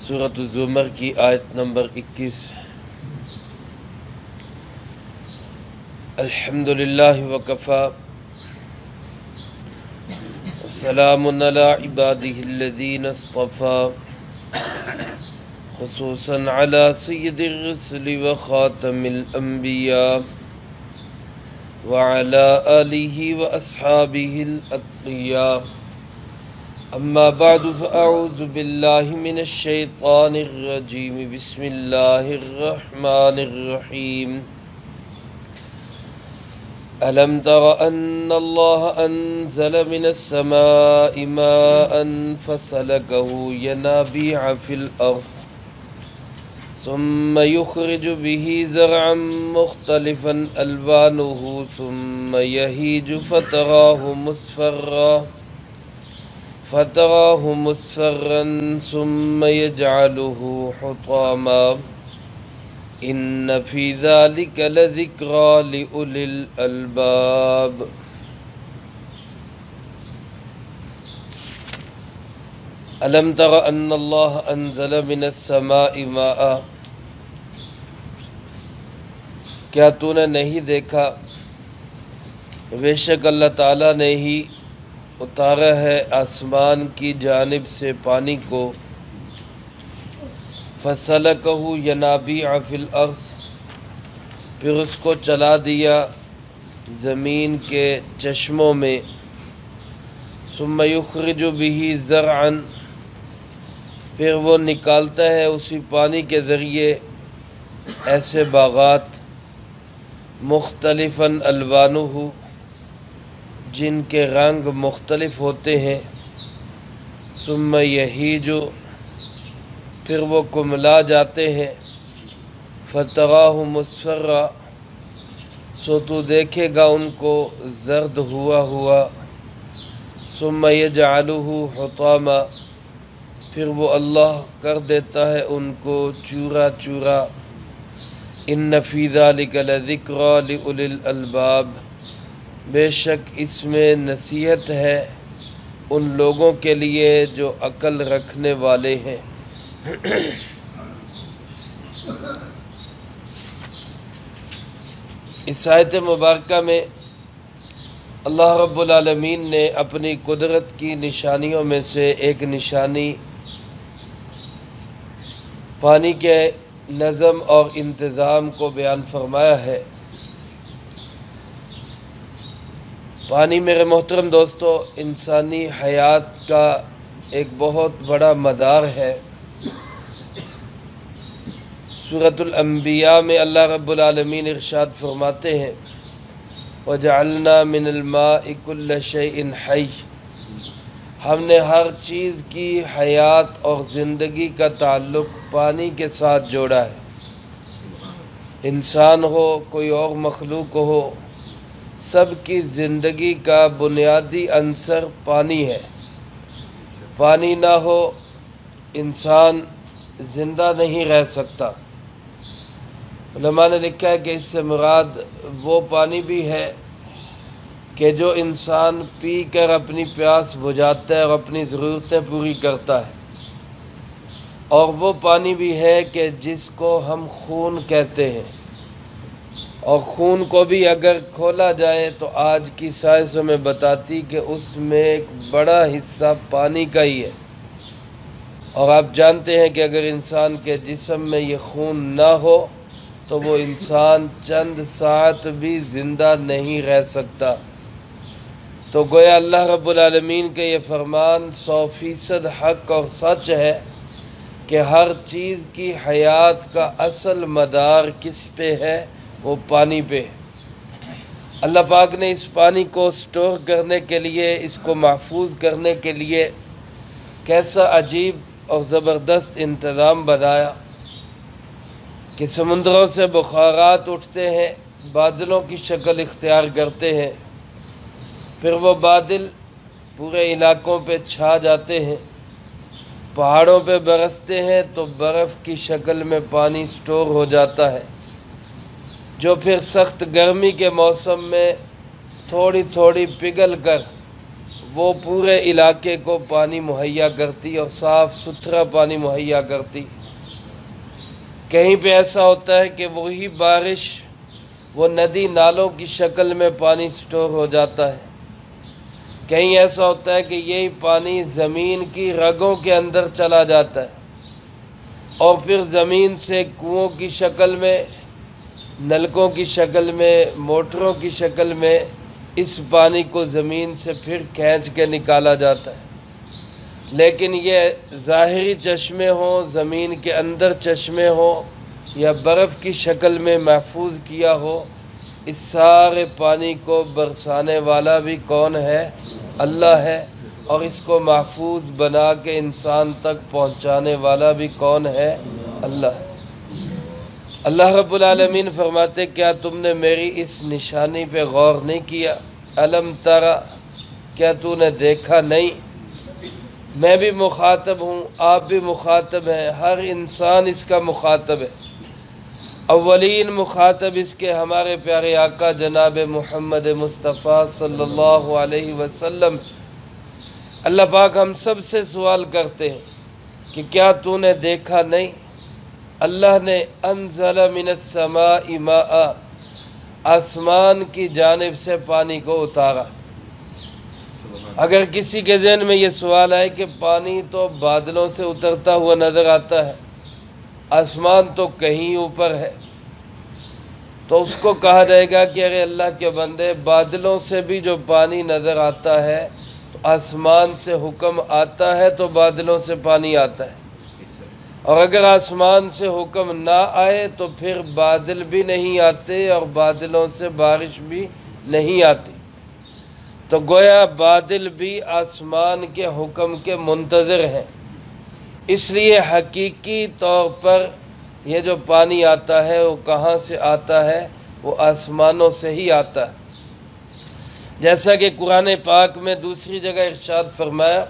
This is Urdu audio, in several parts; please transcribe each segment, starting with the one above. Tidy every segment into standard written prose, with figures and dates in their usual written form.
سورۃ الزمر کی آیت نمبر 21۔ الحمدللہ وکفی وسلام علی عبادہ الذین اصطفی خصوصا علی سید الرسل وخاتم الانبیاء وعلی آلہ واصحابہ الاتقیاء۔ اما بعد فاعوذ باللہ من الشیطان الرجیم بسم اللہ الرحمن الرحیم۔ ألم تر أن الله أنزل من السماء ماء فسلكه ينابيع في الأرض ثم يخرج به زرعا مختلفا ألوانه ثم يهيج فتراه مصفرا ثم يجعله حطاما إن في ذلك لذكرى لأولي الألباب۔ ألم تر أن الله أنزل من السماء ماء، کیا تو نے نہیں دیکھا بے شک اللہ تعالیٰ نے ہی اتارا ہے آسمان کی جانب سے پانی کو، فَسَلَكَهُ يَنَابِيعَ فِي الْأَرْضِ، پھر اس کو چلا دیا زمین کے چشموں میں، ثُمَّ يُخْرِجُ بِهِ زَرْعًا، پھر وہ نکالتا ہے اسی پانی کے ذریعے ایسے باغات، مختلفاً الوانہ، جن کے رنگ مختلف ہوتے ہیں، ثُمَّ يَهِيجُ، پھر وہ کملا جاتے ہیں، فتراہ مصفرا، سو تو دیکھے گا ان کو زرد ہوا، ثم یجعلہ حطاما، پھر وہ اللہ کر دیتا ہے ان کو چورا چورا۔ ان فی ذلک لذکری لأولی الالباب، بے شک اس میں نصیحت ہے ان لوگوں کے لیے جو عقل رکھنے والے ہیں۔ اس آیت مبارکہ میں اللہ رب العالمین نے اپنی قدرت کی نشانیوں میں سے ایک نشانی پانی کے نظم اور انتظام کو بیان فرمایا ہے۔ پانی میرے محترم دوستو انسانی حیات کا ایک بہت بڑا مدار ہے۔ سورۃ الانبیاء میں اللہ رب العالمین ارشاد فرماتے ہیں وَجَعَلْنَا مِنَ الْمَاءِ كُلَّ شَيْءٍ حَيٍّ، ہم نے ہر چیز کی حیات اور زندگی کا تعلق پانی کے ساتھ جوڑا ہے۔ انسان ہو کوئی اور مخلوق ہو، سب کی زندگی کا بنیادی عنصر پانی ہے۔ پانی نہ ہو انسان زندہ نہیں رہ سکتا۔ علماء نے لکھا ہے کہ اس سے مراد وہ پانی بھی ہے کہ جو انسان پی کر اپنی پیاس بجھاتا ہے اور اپنی ضرورتیں پوری کرتا ہے، اور وہ پانی بھی ہے کہ جس کو ہم خون کہتے ہیں، اور خون کو بھی اگر کھولا جائے تو آج کی سائنس میں بتاتی کہ اس میں ایک بڑا حصہ پانی کا ہی ہے، اور آپ جانتے ہیں کہ اگر انسان کے جسم میں یہ خون نہ ہو تو وہ انسان چند ساعت بھی زندہ نہیں رہ سکتا۔ تو گویا اللہ رب العالمین کے یہ فرمان 100% حق اور سچ ہے کہ ہر چیز کی حیات کا اصل مدار کس پہ ہے؟ وہ پانی پہ۔ اللہ پاک نے اس پانی کو سٹور کرنے کے لیے، اس کو محفوظ کرنے کے لیے کیسا عجیب اور زبردست انتظام بنایا کہ سمندروں سے بخارات اٹھتے ہیں، بادلوں کی شکل اختیار کرتے ہیں، پھر وہ بادل پورے علاقوں پہ چھا جاتے ہیں، پہاڑوں پہ برستے ہیں تو برف کی شکل میں پانی سٹور ہو جاتا ہے، جو پھر سخت گرمی کے موسم میں تھوڑی تھوڑی پگھل کر وہ پورے علاقے کو پانی مہیا کرتی اور صاف ستھرا پانی مہیا کرتی۔ کہیں پہ ایسا ہوتا ہے کہ وہی بارش وہ ندی نالوں کی شکل میں پانی سٹور ہو جاتا ہے، کہیں ایسا ہوتا ہے کہ یہی پانی زمین کی رگوں کے اندر چلا جاتا ہے اور پھر زمین سے کنوؤں کی شکل میں، نلکوں کی شکل میں، موٹروں کی شکل میں اس پانی کو زمین سے پھر کھینچ کے نکالا جاتا ہے۔ لیکن یہ ظاہری چشمے ہوں، زمین کے اندر چشمے ہوں یا برف کی شکل میں محفوظ کیا ہو، اس سارے پانی کو برسانے والا بھی کون ہے؟ اللہ ہے، اور اس کو محفوظ بنا کے انسان تک پہنچانے والا بھی کون ہے؟ اللہ ہے۔ اللہ رب العالمین فرماتے کیا تم نے میری اس نشانی پہ غور نہیں کیا؟ الم ترى، کیا تو نے دیکھا نہیں؟ میں بھی مخاطب ہوں، آپ بھی مخاطب ہیں، ہر انسان اس کا مخاطب ہے۔ اولین مخاطب اس کے ہمارے پیارے آقا جناب محمد مصطفیٰ صلی اللہ علیہ وسلم۔ اللہ پاک ہم سب سے سوال کرتے ہیں کہ کیا تو نے دیکھا نہیں؟ اللہ نے انزل من السماء ماء، آسمان کی جانب سے پانی کو اتارا۔ اگر کسی کے ذہن میں یہ سوال ہے کہ پانی تو بادلوں سے اترتا ہوا نظر آتا ہے، آسمان تو کہیں اوپر ہے، تو اس کو کہا جائے گا کہ ارے اللہ کے بندے، بادلوں سے بھی جو پانی نظر آتا ہے تو آسمان سے حکم آتا ہے تو بادلوں سے پانی آتا ہے، اور اگر آسمان سے حکم نہ آئے تو پھر بادل بھی نہیں آتے اور بادلوں سے بارش بھی نہیں آتی۔ تو گویا بادل بھی آسمان کے حکم کے منتظر ہیں، اس لیے حقیقی طور پر یہ جو پانی آتا ہے وہ کہاں سے آتا ہے؟ وہ آسمانوں سے ہی آتا ہے۔ جیسا کہ قرآن پاک میں دوسری جگہ ارشاد فرمایا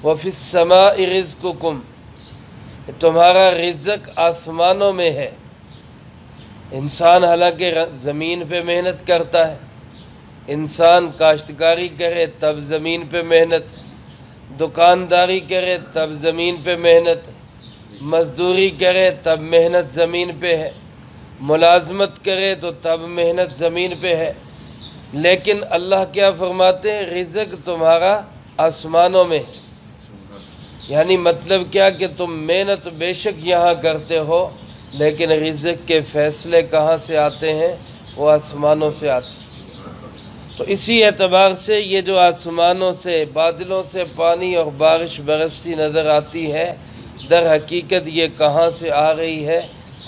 وَفِي السَّمَاءِ رِزْقُكُمْ، تمہارا رزق آسمانوں میں ہے۔ انسان حالانکہ زمین پہ محنت کرتا ہے، انسان کاشتکاری کرے تب زمین پہ محنت، دکانداری کرے تب زمین پہ محنت، مزدوری کرے تب محنت زمین پہ ہے، ملازمت کرے تو تب محنت زمین پہ ہے، لیکن اللہ کیا فرماتے ہیں؟ رزق تمہارا آسمانوں میں ہے۔ یعنی مطلب کیا کہ تم محنت بے شک یہاں کرتے ہو، لیکن رزق کے فیصلے کہاں سے آتے ہیں؟ وہ آسمانوں سے آتے ہیں۔ تو اسی اعتبار سے یہ جو آسمانوں سے، بادلوں سے پانی اور بارش برستی نظر آتی ہے، در حقیقت یہ کہاں سے آ رہی ہے؟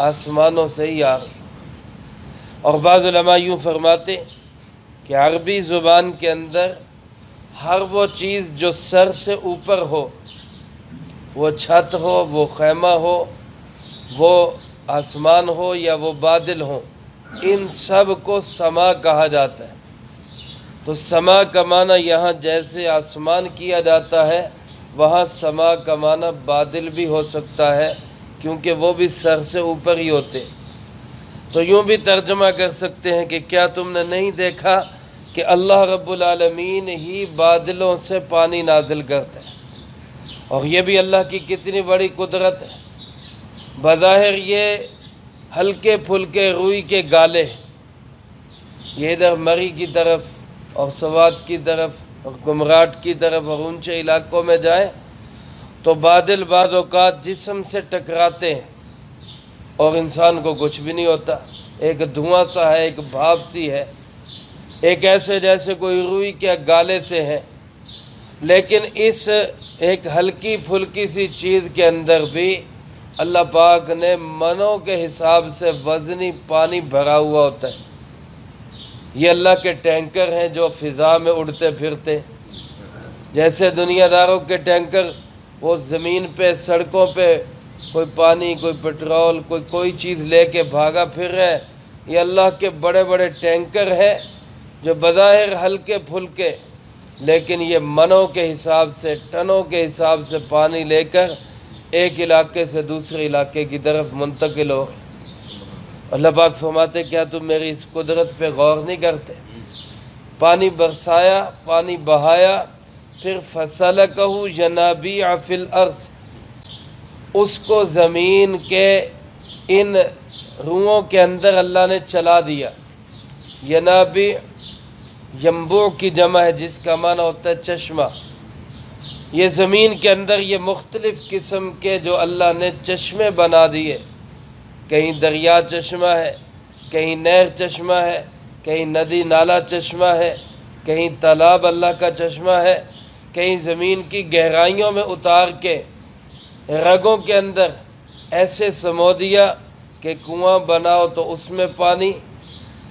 آسمانوں سے ہی آ رہی ہے۔ اور بعض علماء یوں فرماتے کہ عربی زبان کے اندر ہر وہ چیز جو سر سے اوپر ہو، وہ چھت ہو، وہ خیمہ ہو، وہ آسمان ہو یا وہ بادل ہوں، ان سب کو سما کہا جاتا ہے۔ تو سما کا معنی یہاں جیسے آسمان کیا جاتا ہے، وہاں سما کا معنی بادل بھی ہو سکتا ہے، کیونکہ وہ بھی سر سے اوپر ہی ہوتے۔ تو یوں بھی ترجمہ کر سکتے ہیں کہ کیا تم نے نہیں دیکھا کہ اللہ رب العالمین ہی بادلوں سے پانی نازل کرتا ہے؟ اور یہ بھی اللہ کی کتنی بڑی قدرت ہے۔ بظاہر یہ ہلکے پھلکے روئی کے گالے، یہ ادھر مری کی طرف اور سوات کی طرف اور گمراٹ کی طرف اور اونچے علاقوں میں جائیں تو بادل بعض اوقات جسم سے ٹکراتے ہیں اور انسان کو کچھ بھی نہیں ہوتا، ایک دھواں سا ہے، ایک بھاپ سی ہے، ایک ایسے جیسے کوئی روئی کے گالے سے ہے، لیکن اس ایک ہلکی پھلکی سی چیز کے اندر بھی اللہ پاک نے منوں کے حساب سے وزنی پانی بھرا ہوا ہوتا ہے۔ یہ اللہ کے ٹینکر ہیں جو فضا میں اڑتے پھرتے، جیسے دنیا داروں کے ٹینکر وہ زمین پہ، سڑکوں پہ کوئی پانی، کوئی پٹرول، کوئی چیز لے کے بھاگا پھر رہے، یہ اللہ کے بڑے بڑے ٹینکر ہیں جو بظاہر ہلکے پھلکے، لیکن یہ منوں کے حساب سے، ٹنوں کے حساب سے پانی لے کر ایک علاقے سے دوسرے علاقے کی طرف منتقل ہو گئے۔ اللہ پاک فرماتے کیا تم میری اس قدرت پہ غور نہیں کرتے؟ پانی برسایا، پانی بہایا، پھر فسلکہ ینابیع فی الارض، اس کو زمین کے ان روؤں کے اندر اللہ نے چلا دیا۔ ینابیع ینبوع کی جمع ہے جس کا معنی ہوتا ہے چشمہ۔ یہ زمین کے اندر یہ مختلف قسم کے جو اللہ نے چشمے بنا دیے، کہیں دریا چشمہ ہے، کہیں نہر چشمہ ہے، کہیں ندی نالا چشمہ ہے، کہیں تالاب اللہ کا چشمہ ہے، کہیں زمین کی گہرائیوں میں اتار کے رگوں کے اندر ایسے سمو دیا کہ کنواں بناؤ تو اس میں پانی،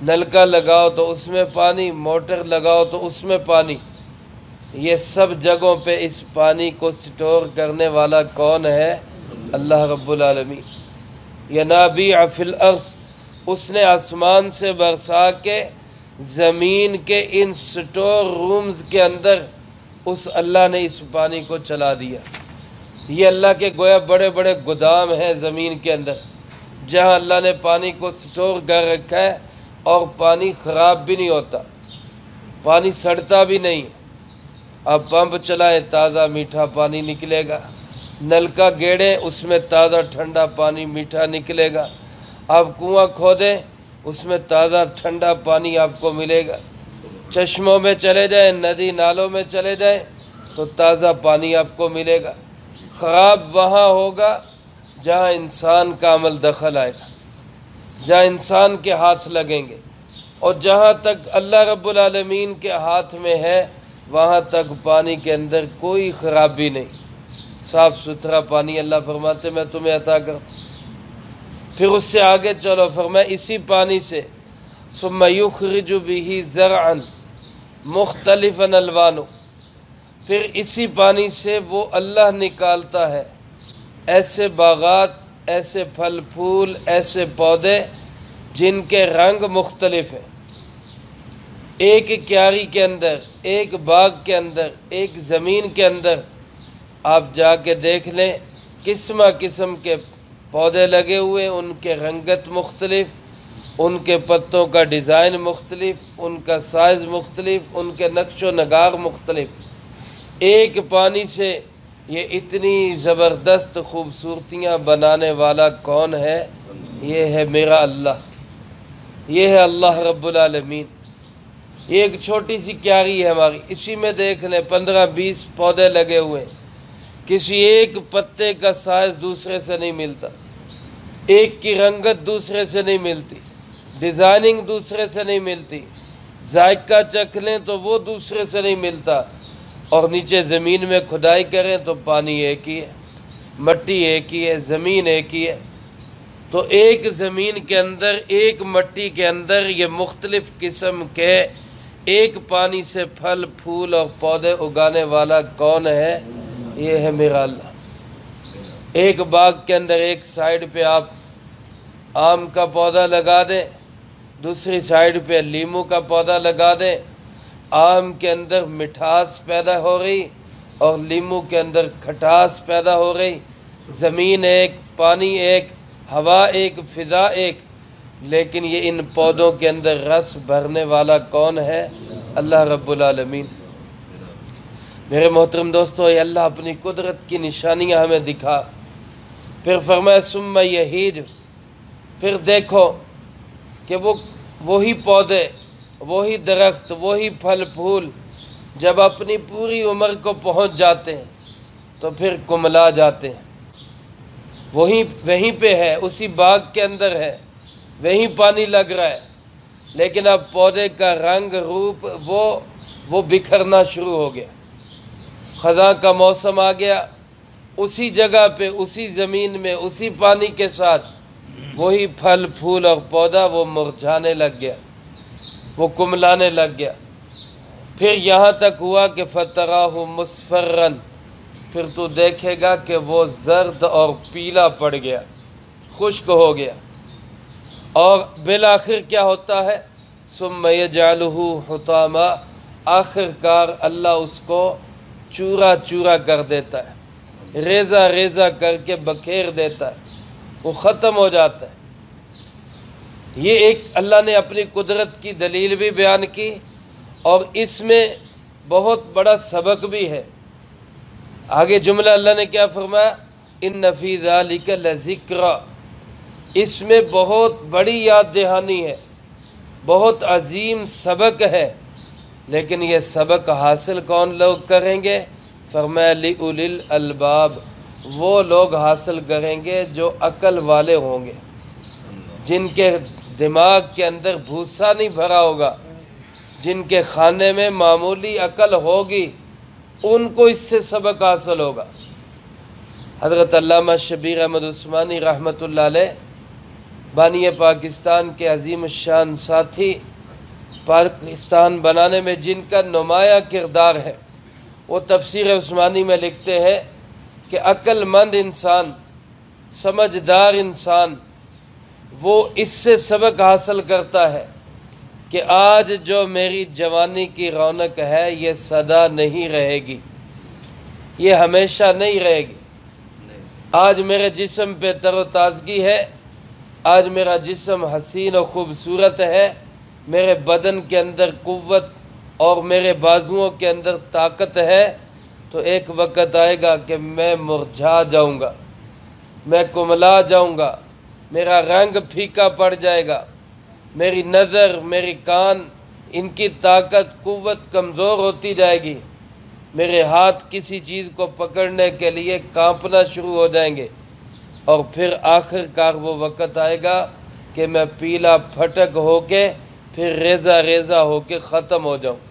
نلکا لگاؤ تو اس میں پانی، موٹر لگاؤ تو اس میں پانی۔ یہ سب جگہوں پہ اس پانی کو سٹور کرنے والا کون ہے؟ اللہ رب العالمین۔ ینابیع فی الارض، اس نے آسمان سے برسا کے زمین کے ان سٹور رومز کے اندر اس اللہ نے اس پانی کو چلا دیا۔ یہ اللہ کے گویا بڑے بڑے گودام ہیں زمین کے اندر، جہاں اللہ نے پانی کو سٹور کر رکھا ہے، اور پانی خراب بھی نہیں ہوتا، پانی سڑتا بھی نہیں۔ اب پمپ چلائیں تازہ میٹھا پانی نکلے گا، نلکا گیڑیں اس میں تازہ ٹھنڈا پانی میٹھا نکلے گا، آپ کنواں کھودیں اس میں تازہ ٹھنڈا پانی آپ کو ملے گا، چشموں میں چلے جائیں، ندی نالوں میں چلے جائیں تو تازہ پانی آپ کو ملے گا۔ خراب وہاں ہوگا جہاں انسان کا عمل دخل آئے گا، جہاں انسان کے ہاتھ لگیں گے، اور جہاں تک اللہ رب العالمین کے ہاتھ میں ہے وہاں تک پانی کے اندر کوئی خرابی نہیں، صاف ستھرا پانی اللہ فرماتے میں تمہیں عطا کرتا۔ پھر اس سے آگے چلو، فرمایا اسی پانی سے ثم یخرج بہ زرعا مختلفا الوانہ، پھر اسی پانی سے وہ اللہ نکالتا ہے ایسے باغات، ایسے پھل پھول، ایسے پودے جن کے رنگ مختلف ہیں۔ ایک کیاری کے اندر، ایک باغ کے اندر، ایک زمین کے اندر آپ جا کے دیکھ لیں، قسم قسم کے پودے لگے ہوئے، ان کے رنگت مختلف، ان کے پتوں کا ڈیزائن مختلف، ان کا سائز مختلف، ان کے نقش و نگار مختلف۔ ایک پانی سے یہ اتنی زبردست خوبصورتیاں بنانے والا کون ہے؟ یہ ہے میرا اللہ، یہ ہے اللہ رب العالمین۔ یہ ایک چھوٹی سی کیاری ہے ہماری، اسی میں دیکھ لیں 15-20 پودے لگے ہوئے، کسی ایک پتے کا سائز دوسرے سے نہیں ملتا، ایک کی رنگت دوسرے سے نہیں ملتی، ڈیزائننگ دوسرے سے نہیں ملتی، ذائقہ چکھ لیں تو وہ دوسرے سے نہیں ملتا، اور نیچے زمین میں کھدائی کریں تو پانی ایک ہی ہے، مٹی ایک ہی ہے، زمین ایک ہی ہے۔ تو ایک زمین کے اندر، ایک مٹی کے اندر یہ مختلف قسم کے ایک پانی سے پھل پھول اور پودے اگانے والا کون ہے؟ یہ ہے میرا اللہ۔ ایک باغ کے اندر ایک سائیڈ پہ آپ آم کا پودا لگا دیں، دوسری سائیڈ پہ لیموں کا پودا لگا دیں، آم کے اندر مٹھاس پیدا ہو رہی اور لیموں کے اندر کھٹاس پیدا ہو رہی، زمین ایک، پانی ایک، ہوا ایک، فضا ایک، لیکن یہ ان پودوں کے اندر رس بھرنے والا کون ہے؟ اللہ رب العالمین۔ میرے محترم دوستو، یہ اللہ اپنی قدرت کی نشانیاں ہمیں دکھا، پھر فرمایا ثم یہیج، پھر دیکھو کہ وہی پودے، وہی درخت، وہی پھل پھول جب اپنی پوری عمر کو پہنچ جاتے ہیں تو پھر کملا جاتے ہیں۔ وہیں پہ ہے، اسی باغ کے اندر ہے، وہیں پانی لگ رہا ہے، لیکن اب پودے کا رنگ روپ وہ بکھرنا شروع ہو گیا، خزاں کا موسم آ گیا، اسی جگہ پہ، اسی زمین میں، اسی پانی کے ساتھ وہی پھل پھول اور پودا وہ مرجھانے لگ گیا، وہ کملانے لگ گیا۔ پھر یہاں تک ہوا کہ فَتَرَاهُ مُصْفَرًّا، پھر تو دیکھے گا کہ وہ زرد اور پیلا پڑ گیا، خشک ہو گیا، اور بالآخر کیا ہوتا ہے؟ ثُمَّ يَجْعَلُهُ حُطَامًا، آخر کار اللہ اس کو چورا چورا کر دیتا ہے، ریزہ ریزہ کر کے بکھیر دیتا ہے، وہ ختم ہو جاتا ہے۔ یہ ایک اللہ نے اپنی قدرت کی دلیل بھی بیان کی، اور اس میں بہت بڑا سبق بھی ہے۔ آگے جملہ اللہ نے کیا فرمایا؟ ان فی ذالک لذکر، اس میں بہت بڑی یاد دہانی ہے، بہت عظیم سبق ہے۔ لیکن یہ سبق حاصل کون لوگ کریں گے؟ فرمایا لِأُولِي الْأَلْبَابِ، وہ لوگ حاصل کریں گے جو عقل والے ہوں گے، جن کے دماغ کے اندر بھوسا نہیں بھرا ہوگا، جن کے خانے میں معمولی عقل ہوگی، ان کو اس سے سبق حاصل ہوگا۔ حضرت علامہ شبیر احمد عثمانی رحمۃ اللہ علیہ، بانی پاکستان کے عظیم الشان ساتھی، پاکستان بنانے میں جن کا نمایاں کردار ہے، وہ تفسیر عثمانی میں لکھتے ہیں کہ عقل مند انسان، سمجھدار انسان، وہ اس سے سبق حاصل کرتا ہے کہ آج جو میری جوانی کی رونق ہے یہ سدا نہیں رہے گی، یہ ہمیشہ نہیں رہے گی۔ آج میرے جسم پہ تر و تازگی ہے، آج میرا جسم حسین و خوبصورت ہے، میرے بدن کے اندر قوت اور میرے بازوؤں کے اندر طاقت ہے، تو ایک وقت آئے گا کہ میں مرجھا جاؤں گا، میں کملا جاؤں گا، میرا رنگ پھیکا پڑ جائے گا، میری نظر، میری کان، ان کی طاقت قوت کمزور ہوتی جائے گی، میرے ہاتھ کسی چیز کو پکڑنے کے لیے کانپنا شروع ہو جائیں گے، اور پھر آخر کار وہ وقت آئے گا کہ میں پیلا پھٹک ہو کے پھر ریزہ ریزہ ہو کے ختم ہو جاؤں۔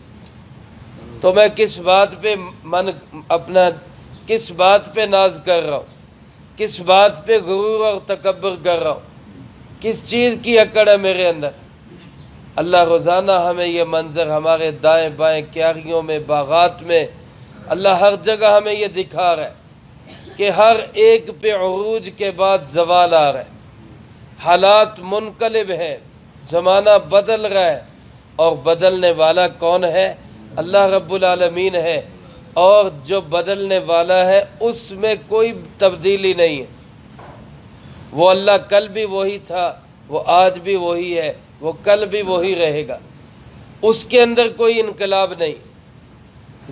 تو میں کس بات پہ کس بات پہ ناز کر رہا ہوں، کس بات پہ غرور اور تکبر کر رہا ہوں، کس چیز کی اکڑ ہے میرے اندر؟ اللہ روزانہ ہمیں یہ منظر ہمارے دائیں بائیں کیاریوں میں، باغات میں، اللہ ہر جگہ ہمیں یہ دکھا رہا ہے کہ ہر ایک پہ عروج کے بعد زوال آ رہا ہے، حالات منقلب ہیں، زمانہ بدل رہا ہے، اور بدلنے والا کون ہے؟ اللہ رب العالمین ہے، اور جو بدلنے والا ہے اس میں کوئی تبدیلی نہیں ہے۔ وہ اللہ کل بھی وہی تھا، وہ آج بھی وہی ہے، وہ کل بھی وہی رہے گا، اس کے اندر کوئی انقلاب نہیں۔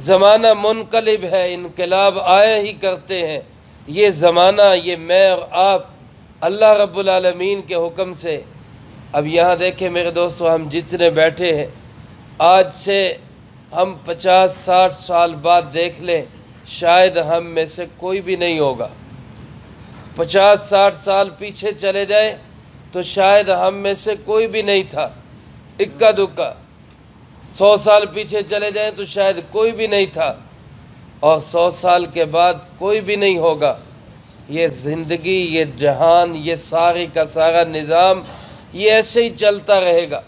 زمانہ منقلب ہے، انقلاب آئے ہی کرتے ہیں۔ یہ زمانہ، یہ میں اور آپ اللہ رب العالمین کے حکم سے، اب یہاں دیکھیں میرے دوستو، ہم جتنے بیٹھے ہیں، آج سے ہم 50-60 سال بعد دیکھ لیں، شاید ہم میں سے کوئی بھی نہیں ہوگا۔ 50-60 سال پیچھے چلے جائیں تو شاید ہم میں سے کوئی بھی نہیں تھا، اکا دکا۔ 100 سال پیچھے چلے جائیں تو شاید کوئی بھی نہیں تھا، اور 100 سال کے بعد کوئی بھی نہیں ہوگا۔ یہ زندگی، یہ جہان، یہ ساری کا سارا نظام، یہ ایسے ہی چلتا رہے گا۔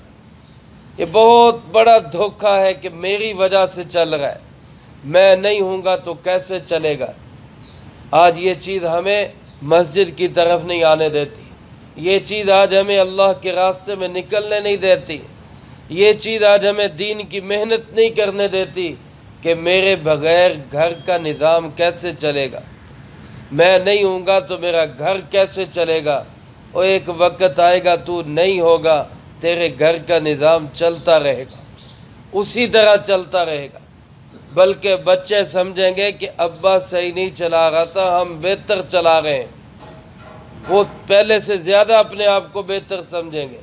یہ بہت بڑا دھوکہ ہے کہ میری وجہ سے چل رہا ہے، میں نہیں ہوں گا تو کیسے چلے گا۔ آج یہ چیز ہمیں مسجد کی طرف نہیں آنے دیتی، یہ چیز آج ہمیں اللہ کے راستے میں نکلنے نہیں دیتی، یہ چیز آج ہمیں دین کی محنت نہیں کرنے دیتی کہ میرے بغیر گھر کا نظام کیسے چلے گا، میں نہیں ہوں گا تو میرا گھر کیسے چلے گا۔ اور ایک وقت آئے گا تو نہیں ہوگا، تیرے گھر کا نظام چلتا رہے گا، اسی طرح چلتا رہے گا، بلکہ بچے سمجھیں گے کہ ابا صحیح نہیں چلا رہا تھا، ہم بہتر چلا رہے ہیں، وہ پہلے سے زیادہ اپنے آپ کو بہتر سمجھیں گے۔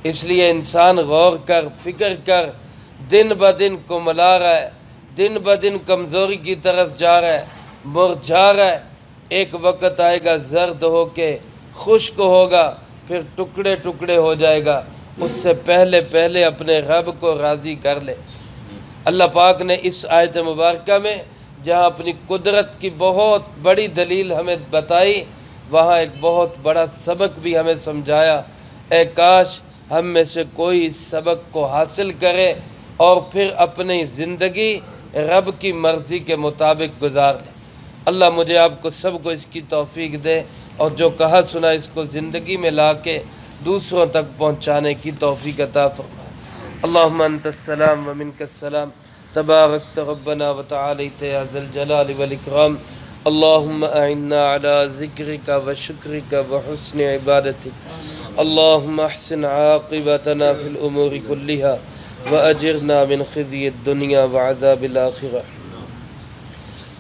اس لیے انسان غور کر، فکر کر، دن بدن کملا رہا ہے، دن بدن کمزوری کی طرف جا رہا ہے، مرجھا رہا ہے، ایک وقت آئے گا زرد ہو کے خشک ہوگا، پھر ٹکڑے ٹکڑے ہو جائے گا۔ اس سے پہلے اپنے رب کو راضی کر لے۔ اللہ پاک نے اس آیت مبارکہ میں جہاں اپنی قدرت کی بہت بڑی دلیل ہمیں بتائی، وہاں ایک بہت بڑا سبق بھی ہمیں سمجھایا۔ اے کاش ہم میں سے کوئی اس سبق کو حاصل کرے اور پھر اپنی زندگی رب کی مرضی کے مطابق گزار لے۔ اللہ مجھے آپ کو سب کو اس کی توفیق دے، اور جو کہا سنا اس کو زندگی میں لا کے دوسروں تک پہنچانے کی توفیق عطا فرمائے۔ اللہم انت السلام ومنک السلام، تبارکت ربنا وتعالیت یا ذا الجلال والاکرام۔ اللہم اعنا علی ذکرک وشکرک وحسن عبادتک۔ اللہم احسن عاقبتنا فی الامور کلها وأجرنا من خزي الدنيا وعذاب الآخرة.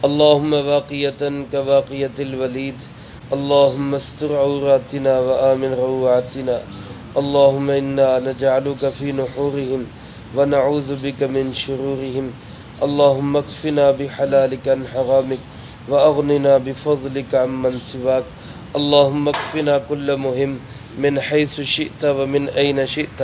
اللهم باقية كباقية الوليد، اللهم استر عوراتنا وآمن روعاتنا. اللهم إنا نجعلك في نحورهم ونعوذ بك من شرورهم. اللهم اكفنا بحلالك عن حرامك وأغننا بفضلك عمن سواك. اللهم اكفنا كل مهم من حيث شئت ومن أين شئت.